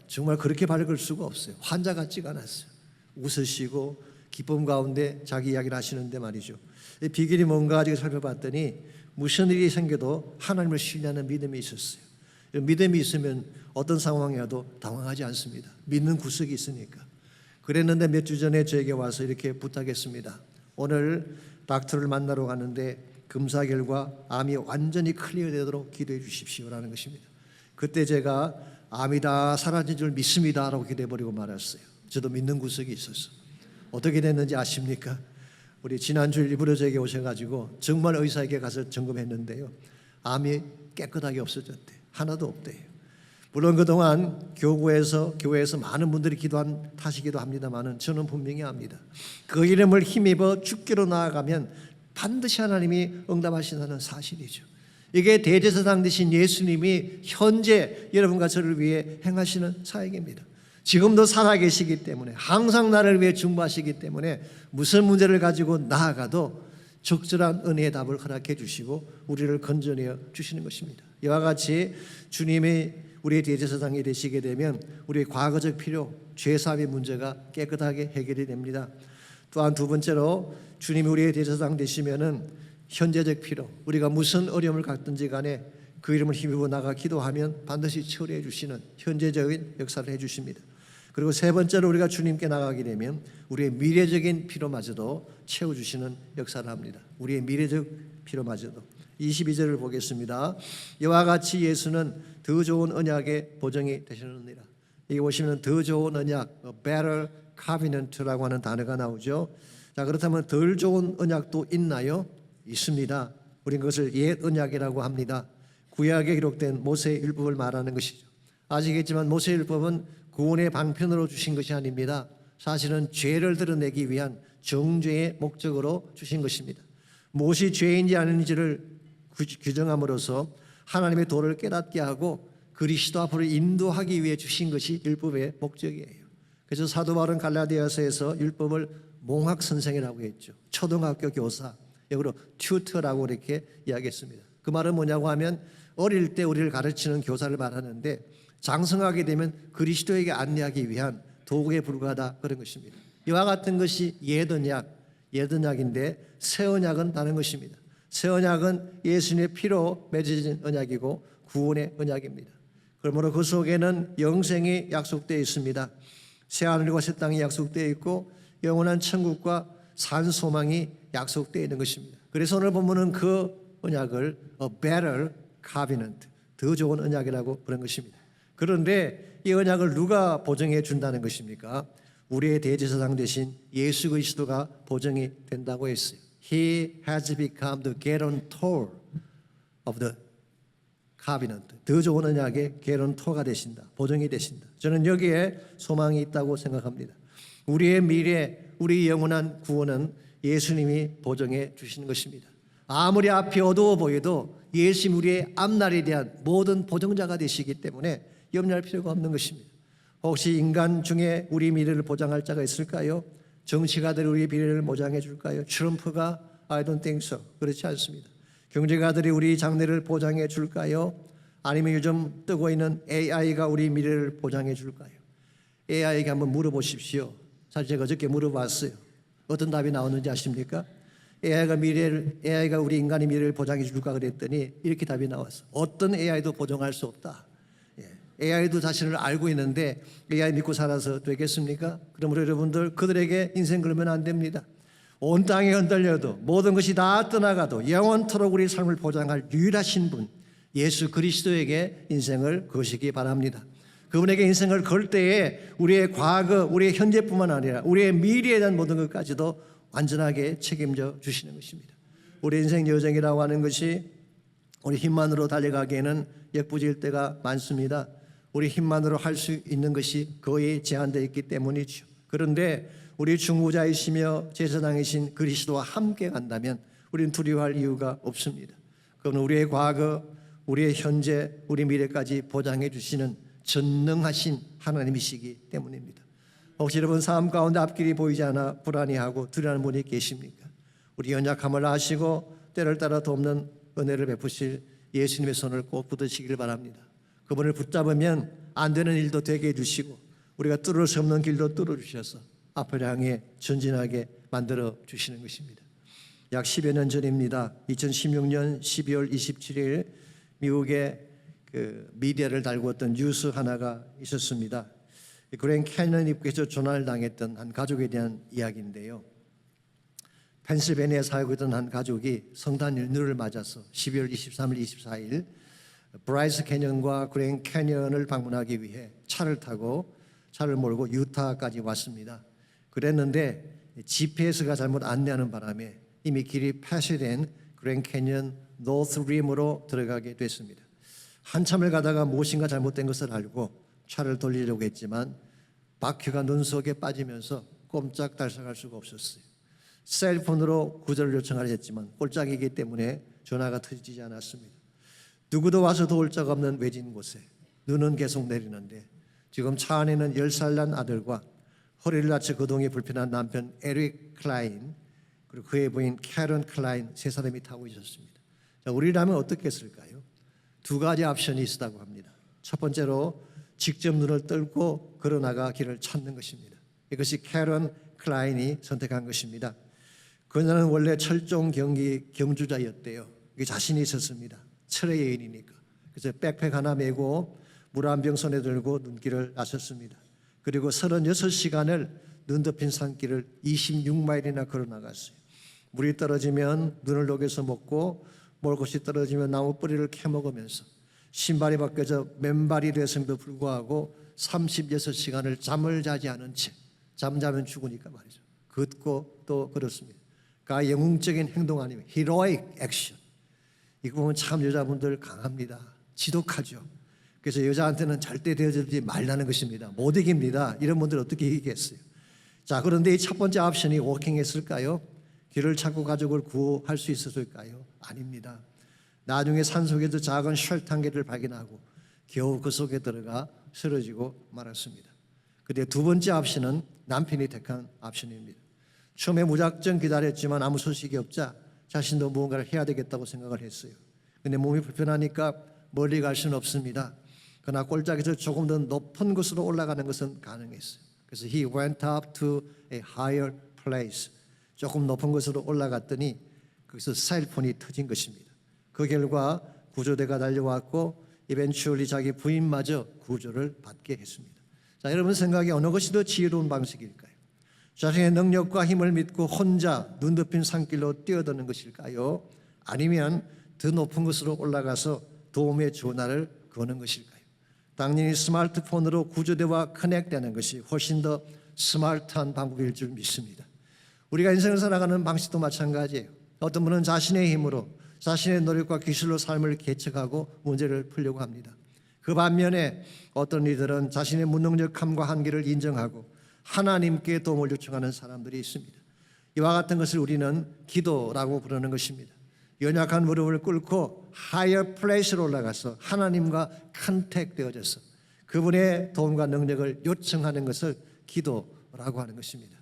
정말 그렇게 밝을 수가 없어요. 환자 같지가 않았어요. 웃으시고 기쁨 가운데 자기 이야기를 하시는데 말이죠. 이 비결이 뭔가 지금 살펴봤더니 무슨 일이 생겨도 하나님을 신뢰하는 믿음이 있었어요. 믿음이 있으면 어떤 상황이라도 당황하지 않습니다. 믿는 구석이 있으니까. 그랬는데 몇 주 전에 저에게 와서 이렇게 부탁했습니다. 오늘 닥터를 만나러 가는데 검사 결과 암이 완전히 클리어되도록 기도해 주십시오라는 것입니다. 그때 제가 암이 다 사라진 줄 믿습니다 라고 기도해버리고 말았어요. 저도 믿는 구석이 있었어. 어떻게 됐는지 아십니까? 우리 지난주 일부러 저에게 오셔가지고 정말 의사에게 가서 점검했는데요. 암이 깨끗하게 없어졌대요. 하나도 없대요. 물론 그동안 교회에서 많은 분들이 타시기도 합니다만 저는 분명히 압니다. 그 이름을 힘입어 죽기로 나아가면 반드시 하나님이 응답하신다는 사실이죠. 이게 대제사장 되신 예수님이 현재 여러분과 저를 위해 행하시는 사역입니다. 지금도 살아계시기 때문에 항상 나를 위해 중보하시기 때문에 무슨 문제를 가지고 나아가도 적절한 은혜의 답을 허락해 주시고 우리를 건져내어 주시는 것입니다. 이와 같이 주님이 우리의 대제사장이 되시게 되면 우리의 과거적 필요, 죄사함의 문제가 깨끗하게 해결이 됩니다. 또한 두 번째로 주님이 우리의 대제사장 되시면은 현재적 필요, 우리가 무슨 어려움을 갖든지 간에 그 이름을 힘입어 나가 기도하면 반드시 처리해 주시는 현재적인 역사를 해 주십니다. 그리고 세 번째로 우리가 주님께 나가게 되면 우리의 미래적인 필요마저도 채워주시는 역사를 합니다. 우리의 미래적 필요마저도. 22절을 보겠습니다. 이와 같이 예수는 더 좋은 언약의 보증이 되시느니라. 여기 보시면 더 좋은 언약, better covenant라고 하는 단어가 나오죠. 자, 그렇다면 덜 좋은 언약도 있나요? 있습니다. 우리는 그것을 옛 언약이라고 합니다. 구약에 기록된 모세의 율법을 말하는 것이죠. 아시겠지만 모세의 율법은 구원의 방편으로 주신 것이 아닙니다. 사실은 죄를 드러내기 위한 정죄의 목적으로 주신 것입니다. 무엇이 죄인지 아닌지를 규정함으로써 하나님의 도를 깨닫게 하고 그리스도 앞으로 인도하기 위해 주신 것이 율법의 목적이에요. 그래서 사도 바울은 갈라디아서에서 율법을 몽학 선생이라고 했죠. 초등학교 교사, 영어로 튜터라고 이렇게 이야기했습니다. 그 말은 뭐냐고 하면 어릴 때 우리를 가르치는 교사를 말하는데 장성하게 되면 그리스도에게 안내하기 위한 도구에 불과하다 그런 것입니다. 이와 같은 것이 옛 언약인데 새 언약은 다른 것입니다. 새 언약은 예수님의 피로 맺어진 언약이고 구원의 언약입니다. 그러므로 그 속에는 영생이 약속되어 있습니다. 새 하늘과 새 땅이 약속되어 있고 영원한 천국과 산 소망이 약속되어 있는 것입니다. 그래서 오늘 본문은 그 언약을 a better covenant, 더 좋은 언약이라고 부른 것입니다. 그런데 이 언약을 누가 보증해 준다는 것입니까? 우리의 대제사장 대신 예수 그리스도가 보증이 된다고 했어요. He has become the guarantor of the covenant. 더 좋은 언약의 guarantor가 되신다. 보증이 되신다. 저는 여기에 소망이 있다고 생각합니다. 우리의 미래, 우리 영원한 구원은 예수님이 보증해 주시는 것입니다. 아무리 앞이 어두워 보여도 예수님 우리의 앞날에 대한 모든 보증자가 되시기 때문에 염려할 필요가 없는 것입니다. 혹시 인간 중에 우리 미래를 보장할 자가 있을까요? 정치가들이 우리 미래를 보장해 줄까요? 트럼프가 I don't think so. 그렇지 않습니다. 경제가들이 우리 장래를 보장해 줄까요? 아니면 요즘 뜨고 있는 AI가 우리 미래를 보장해 줄까요? AI에게 한번 물어보십시오. 사실 제가 어저께 물어봤어요. 어떤 답이 나오는지 아십니까? AI가 우리 인간의 미래를 보장해 줄까 그랬더니 이렇게 답이 나왔어. 어떤 AI도 보장할 수 없다. AI도 자신을 알고 있는데 AI 믿고 살아서 되겠습니까? 그러므로 여러분들 그들에게 인생 걸면 안 됩니다. 온 땅이 흔들려도 모든 것이 다 떠나가도 영원토록 우리 삶을 보장할 유일하신 분 예수 그리스도에게 인생을 거시기 바랍니다. 그분에게 인생을 걸 때에 우리의 과거, 우리의 현재뿐만 아니라 우리의 미래에 대한 모든 것까지도 완전하게 책임져 주시는 것입니다. 우리 인생 여정이라고 하는 것이 우리 힘만으로 달려가기에는 역부족일 때가 많습니다. 우리 힘만으로 할 수 있는 것이 거의 제한되어 있기 때문이죠. 그런데 우리 중보자이시며 제사장이신 그리스도와 함께 간다면 우리는 두려워할 이유가 없습니다. 그건 우리의 과거, 우리의 현재, 우리 미래까지 보장해 주시는 전능하신 하나님이시기 때문입니다. 혹시 여러분 삶 가운데 앞길이 보이지 않아 불안해하고 두려워하는 분이 계십니까? 우리 연약함을 아시고 때를 따라 돕는 은혜를 베푸실 예수님의 손을 꼭 붙드시길 바랍니다. 그분을 붙잡으면 안 되는 일도 되게 해주시고 우리가 뚫을 수 없는 길도 뚫어주셔서 앞을 향해 전진하게 만들어 주시는 것입니다. 약 10여 년 전입니다. 2016년 12월 27일 미국의 미디어를 달구었던 뉴스 하나가 있었습니다. 그랜 캐년 입구에서 조난을 당했던 한 가족에 대한 이야기인데요. 펜실베니아에 살고 있던 한 가족이 성탄 연휴를 맞아서 12월 23일, 24일 브라이스 캐년과 그랜 캐년을 방문하기 위해 차를 몰고 유타까지 왔습니다. 그랬는데 GPS가 잘못 안내하는 바람에 이미 길이 폐쇄된 그랜 캐년 노스 림으로 들어가게 됐습니다. 한참을 가다가 무엇인가 잘못된 것을 알고 차를 돌리려고 했지만 바퀴가 눈 속에 빠지면서 꼼짝달싹할 수가 없었어요. 셀폰으로 구조를 요청하려 했지만 꼴짝이기 때문에 전화가 터지지 않았습니다. 누구도 와서 도울 적 없는 외진 곳에 눈은 계속 내리는데 지금 차 안에는 10살 난 아들과 허리를 다쳐 거동이 불편한 남편 에릭 클라인 그리고 그의 부인 캐런 클라인 세 사람이 타고 있었습니다. 자, 우리라면 어떻게 했을까요? 두 가지 옵션이 있었다고 합니다. 첫 번째로 직접 눈을 뚫고 걸어나가 길을 찾는 것입니다. 이것이 캐런 클라인이 선택한 것입니다. 그녀는 원래 철종 경기 경주자였대요. 이게 자신이 있었습니다. 철의 여인이니까. 그래서 백팩 하나 메고 물 한 병 손에 들고 눈길을 나섰습니다. 그리고 36시간을 눈 덮인 산길을 26마일이나 걸어 나갔어요. 물이 떨어지면 눈을 녹여서 먹고 먹을 것이 떨어지면 나무 뿌리를 캐먹으면서 신발이 벗겨져 맨발이 됐음에도 불구하고 36시간을 잠을 자지 않은 채 잠자면 죽으니까 말이죠. 걷고 또 걸었습니다. 그러니까 영웅적인 행동 아니면 히로익 액션. 이거 보면 참 여자분들 강합니다. 지독하죠. 그래서 여자한테는 절대 대어주지 말라는 것입니다. 못 이깁니다. 이런 분들 어떻게 이기겠어요? 자, 그런데 이 첫 번째 옵션이 워킹했을까요? 길을 찾고 가족을 구할 수 있었을까요? 아닙니다. 나중에 산속에서 작은 쉘터 한 개를 발견하고 겨우 그 속에 들어가 쓰러지고 말았습니다. 그런데 두 번째 옵션은 남편이 택한 옵션입니다. 처음에 무작정 기다렸지만 아무 소식이 없자 자신도 무언가를 해야 되겠다고 생각을 했어요. 그런데 몸이 불편하니까 멀리 갈 수는 없습니다. 그러나 꼴짝에서 조금 더 높은 곳으로 올라가는 것은 가능했어요. 그래서 he went up to a higher place. 조금 높은 곳으로 올라갔더니 거기서 셀폰이 터진 것입니다. 그 결과 구조대가 달려왔고 eventually 자기 부인마저 구조를 받게 했습니다. 자, 여러분 생각에 어느 것이 더 지혜로운 방식일까요? 자신의 능력과 힘을 믿고 혼자 눈 덮인 산길로 뛰어드는 것일까요? 아니면 더 높은 곳으로 올라가서 도움의 전화를 거는 것일까요? 당연히 스마트폰으로 구조대와 커넥되는 것이 훨씬 더 스마트한 방법일 줄 믿습니다. 우리가 인생을 살아가는 방식도 마찬가지예요. 어떤 분은 자신의 힘으로 자신의 노력과 기술로 삶을 개척하고 문제를 풀려고 합니다. 그 반면에 어떤 이들은 자신의 무능력함과 한계를 인정하고 하나님께 도움을 요청하는 사람들이 있습니다. 이와 같은 것을 우리는 기도라고 부르는 것입니다. 연약한 무릎을 꿇고 higher place로 올라가서 하나님과 컨택되어져서 그분의 도움과 능력을 요청하는 것을 기도라고 하는 것입니다.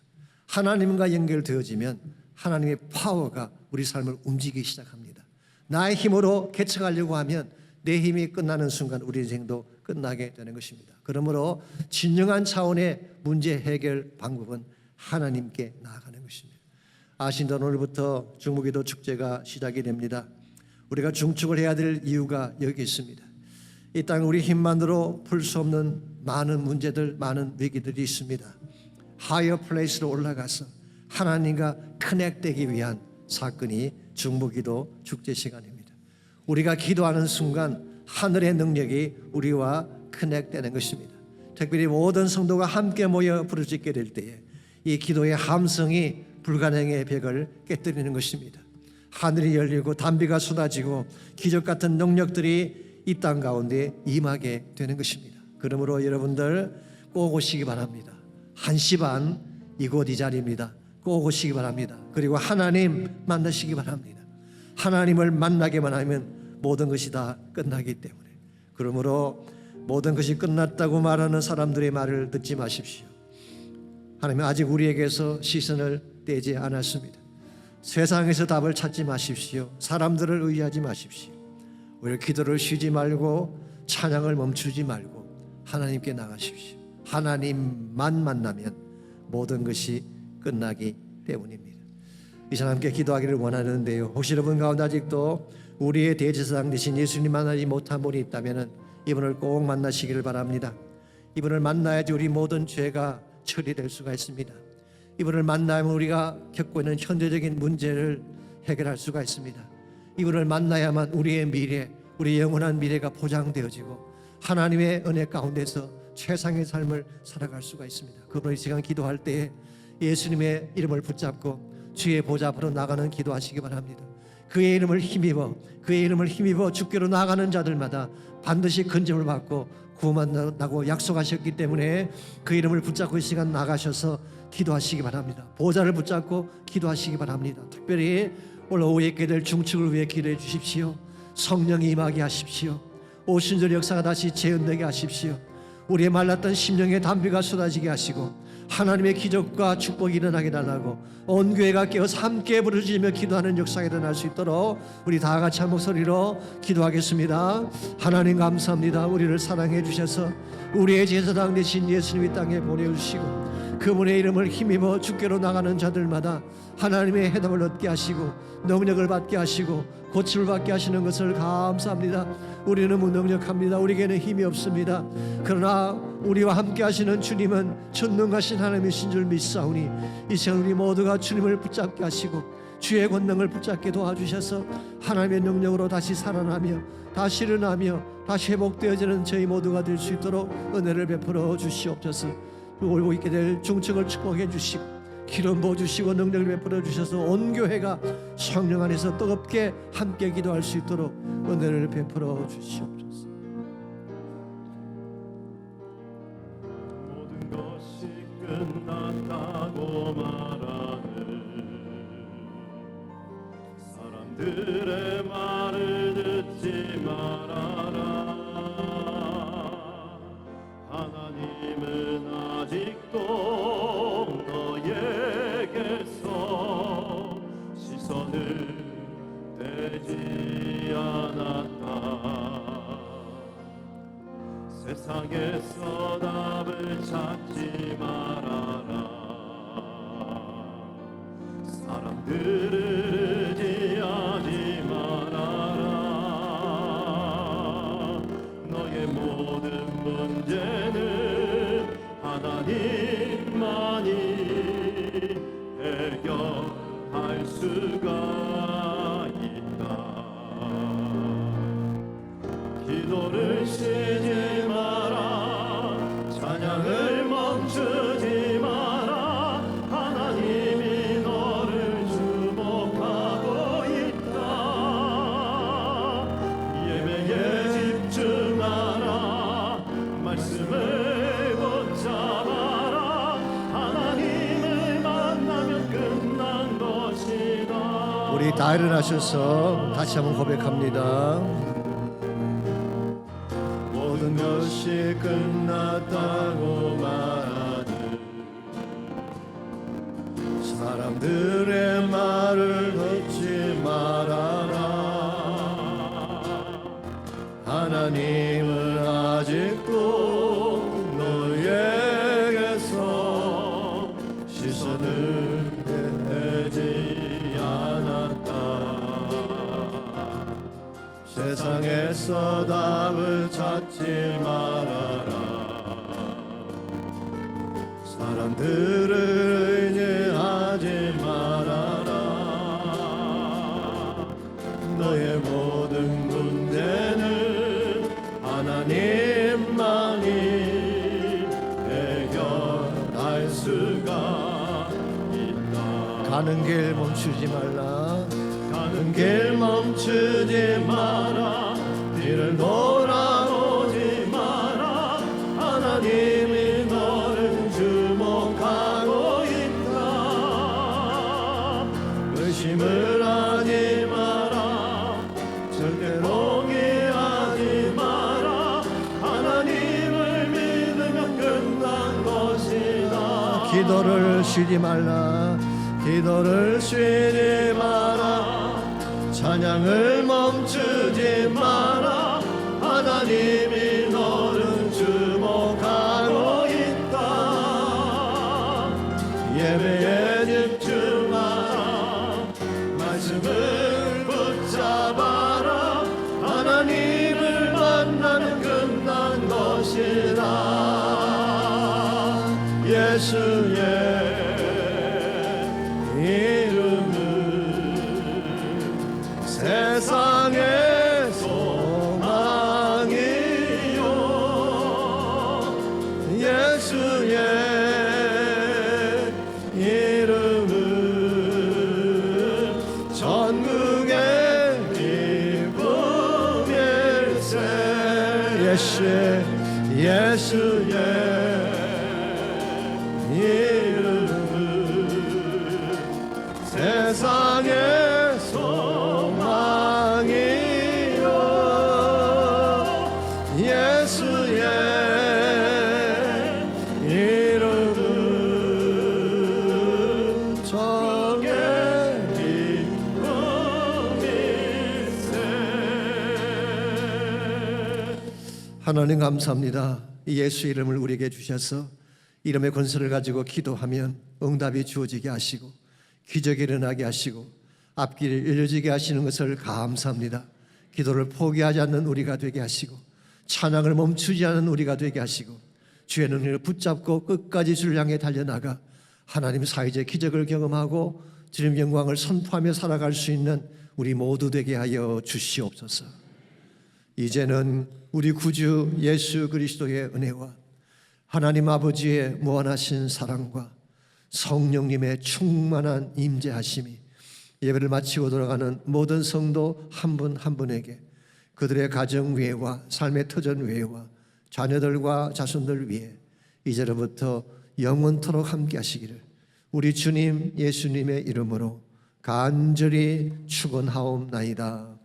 하나님과 연결되어지면 하나님의 파워가 우리 삶을 움직이기 시작합니다. 나의 힘으로 개척하려고 하면 내 힘이 끝나는 순간 우리 인생도 끝나게 되는 것입니다. 그러므로 진정한 차원의 문제 해결 방법은 하나님께 나아가는 것입니다. 아신다, 오늘부터 중무기도 축제가 시작이 됩니다. 우리가 중축을 해야 될 이유가 여기 있습니다. 이 땅 우리 힘만으로 풀 수 없는 많은 문제들, 많은 위기들이 있습니다. 하이어 플레이스로 올라가서 하나님과 커넥되기 위한 사건이 중무기도 축제 시간입니다. 우리가 기도하는 순간 하늘의 능력이 우리와 커넥되는 것입니다. 특별히 모든 성도가 함께 모여 부르짖게 될 때에 이 기도의 함성이 불가능의 벽을 깨뜨리는 것입니다. 하늘이 열리고 단비가 쏟아지고 기적 같은 능력들이 이 땅 가운데 임하게 되는 것입니다. 그러므로 여러분들 꼭 오시기 바랍니다. 1시 반 이곳 이 자리입니다. 꼭 오시기 바랍니다. 그리고 하나님 만나시기 바랍니다. 하나님을 만나게만 하면 모든 것이 다 끝나기 때문에, 그러므로 모든 것이 끝났다고 말하는 사람들의 말을 듣지 마십시오. 하나님은 아직 우리에게서 시선을 떼지 않았습니다. 세상에서 답을 찾지 마십시오. 사람들을 의지하지 마십시오. 오히려 기도를 쉬지 말고 찬양을 멈추지 말고 하나님께 나가십시오. 하나님만 만나면 모든 것이 끝나기 때문입니다. 이 시간 함께 기도하기를 원하는데요, 혹시 여러분 가운데 아직도 우리의 대제사장 되신 예수님 만나지 못한 분이 있다면 이분을 꼭 만나시기를 바랍니다. 이분을 만나야지 우리 모든 죄가 처리될 수가 있습니다. 이분을 만나면 우리가 겪고 있는 현재적인 문제를 해결할 수가 있습니다. 이분을 만나야만 우리의 미래, 우리의 영원한 미래가 보장되어지고 하나님의 은혜 가운데서 최상의 삶을 살아갈 수가 있습니다. 그분이 이 시간 기도할 때에 예수님의 이름을 붙잡고 주의 보좌 앞으로 나가는 기도하시기 바랍니다. 그의 이름을 힘입어 주께로 나가는 자들마다 반드시 건짐을 받고 구원한다고 약속하셨기 때문에 그 이름을 붙잡고 이 시간 나가셔서 기도하시기 바랍니다. 보좌를 붙잡고 기도하시기 바랍니다. 특별히 오늘 오후에 있게 될 중축을 위해 기도해 주십시오. 성령이 임하게 하십시오. 오순절 역사가 다시 재현되게 하십시오. 우리의 말랐던 심령에 단비가 쏟아지게 하시고 하나님의 기적과 축복이 일어나게 달라고 온 교회가 깨어서 함께 부르짖으며 기도하는 역사가 일어날 수 있도록 우리 다 같이 한 목소리로 기도하겠습니다. 하나님 감사합니다. 우리를 사랑해 주셔서 우리의 제사장 되신 예수님이 땅에 보내주시고 그분의 이름을 힘입어 주께로 나가는 자들마다 하나님의 해답을 얻게 하시고 능력을 받게 하시고 고침을 받게 하시는 것을 감사합니다. 우리는 무능력합니다. 우리에게는 힘이 없습니다. 그러나 우리와 함께 하시는 주님은 전능하신 하나님이신 줄 믿사오니 이 시간 우리 모두가 주님을 붙잡게 하시고 주의 권능을 붙잡게 도와주셔서 하나님의 능력으로 다시 살아나며 다시 일어나며 다시 회복되어지는 저희 모두가 될 수 있도록 은혜를 베풀어 주시옵소서. 올고 있게 될 중층을 축복해 주시고 기름 부어 주시고 능력을 베풀어 주셔서 온 교회가 성령 안에서 뜨겁게 함께 기도할 수 있도록 은혜를 베풀어 주시옵소서.
모든 것이 끝났다고 말하는 사람들의 말을 듣지 말아라. 하나님은 아직도 너에게서 시선을 떼지 않았다. 세상에서 답을 찾지 말아라. 사람들을 의지하지 말아라. 너의 모든 문제는 하나님만이 해결할 수가 있다. 기도를 쉬지 마라. 찬양을 멈추지 마라. 하나님이 너를 주목하고 있다. 예배에 집중하라. 말씀을 붙잡아라. 하나님을 만나면 끝난 것이다.
우리 다 일어나셔서 다시 한번 고백합니다.
모든 것이 끝났다고 말하는 사람들의 말을 듣지 말아라. 하나님은 아직도 너에게서 시선을 떼지 않았다. 세상에서 답을 찾지 말아라. 사람들을 의지하지 말아라. 너의 모든 문제는 하나님만이 해결할 수가 있다.
가는 길 멈추지 말라.
가는
길 멈추지 마라. 뒤를 돌아보지 마라. 하나님이 너를 주목하고 있다. 의심을 하지 마라. 절대 포기하지 마라. 하나님을 믿으면 끝난 것이다. 기도를 쉬지 말라. 기도를 쉬지 마라. 찬양을 멈추지 마라. 하나님이 너를 주목하고 있다. 예배에 집중하라. 말씀을 붙잡아라. 하나님을 만나면 끝난 것이다. 예수의 세상의 소망이요. 예수의 이름은 전국의 기쁨일세. 예수의 이름은 세상의 소망이요. 예수의 이름은 정의 기쁨일세. 하나님 감사합니다. 이 예수 이름을 우리에게 주셔서 이름의 권세를 가지고 기도하면 응답이 주어지게 하시고 기적이 일어나게 하시고 앞길을 열려지게 하시는 것을 감사합니다. 기도를 포기하지 않는 우리가 되게 하시고 찬양을 멈추지 않는 우리가 되게 하시고 주의 능력을 붙잡고 끝까지 주를 향해 달려나가 하나님 사이적 기적을 경험하고 주님 영광을 선포하며 살아갈 수 있는 우리 모두 되게 하여 주시옵소서. 이제는 우리 구주 예수 그리스도의 은혜와 하나님 아버지의 무한하신 사랑과 성령님의 충만한 임재하심이 예배를 마치고 돌아가는 모든 성도 한 분 한 분에게 그들의 가정 위에와 삶의 터전 위에와 자녀들과 자손들 위에 이제로부터 영원토록 함께 하시기를 우리 주님 예수님의 이름으로 간절히 축원하옵나이다.